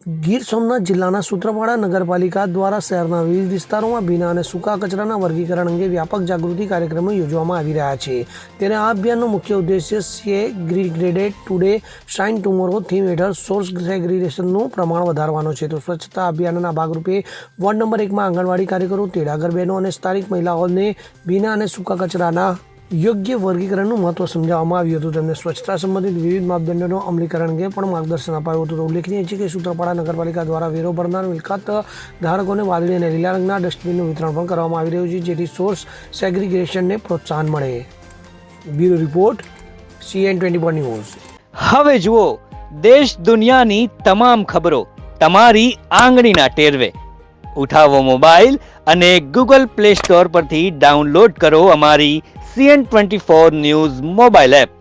ગીર સોમનાથ જિલ્લાના સૂત્રાપાડા નગરપાલિકા દ્વારા શહેરના વિવિધ વિસ્તારોમાં ભીના અને સૂકા કચરાના વર્ગીકરણ અંગે વ્યાપક જાગૃતિ કાર્યક્રમો યોજવામાં આવી રહ્યા છે. ત્યારે આ અભિયાનનો મુખ્ય ઉદ્દેશ્ય સેગ્રીગેટેડ ટુડે શાઇન ટુમોરો થીમ હેઠળ સોર્સ સેગ્રીગેશનનું પ્રમાણ વધારવાનો છે. તો સ્વચ્છતા અભિયાનના ભાગરૂપે વોર્ડ નંબર 1માં આંગણવાડી કાર્યકરો, તેડાગર બહેનો અને સ્થાનિક મહિલાઓને ભીના અને સૂકા કચરાના યોગ્ય વર્ગીકરણનું મહત્વ સમજાવવામાં આવ્યું હતું. તેમને સ્વચ્છતા સંબંધિત વિવિધ માપદંડોનું અમલીકરણ અંગે પણ માર્ગદર્શન અપાયું હતું. ઉલ્લેખનીય છે કે સૂત્રાપાડા નગરપાલિકા દ્વારા વેરો ભરનાર મિલકત ધારકોને વાદળી અને લીલા રંગના ડસ્ટબિનનું વિતરણ પણ કરવામાં આવી રહ્યું છે, જેથી સોર્સ સેગ્રીગેશનને પ્રોત્સાહન મળે. Bureau report, CN24 news. હવે જુઓ દેશ દુનિયાની તમામ ખબરો તમારી આંગળીના ટેરવે. ઉઠાવો મોબાઈલ અને Google Play Store પરથી ડાઉનલોડ કરો અમારી CN24 ન્યૂઝ મોબાઈલ એપ.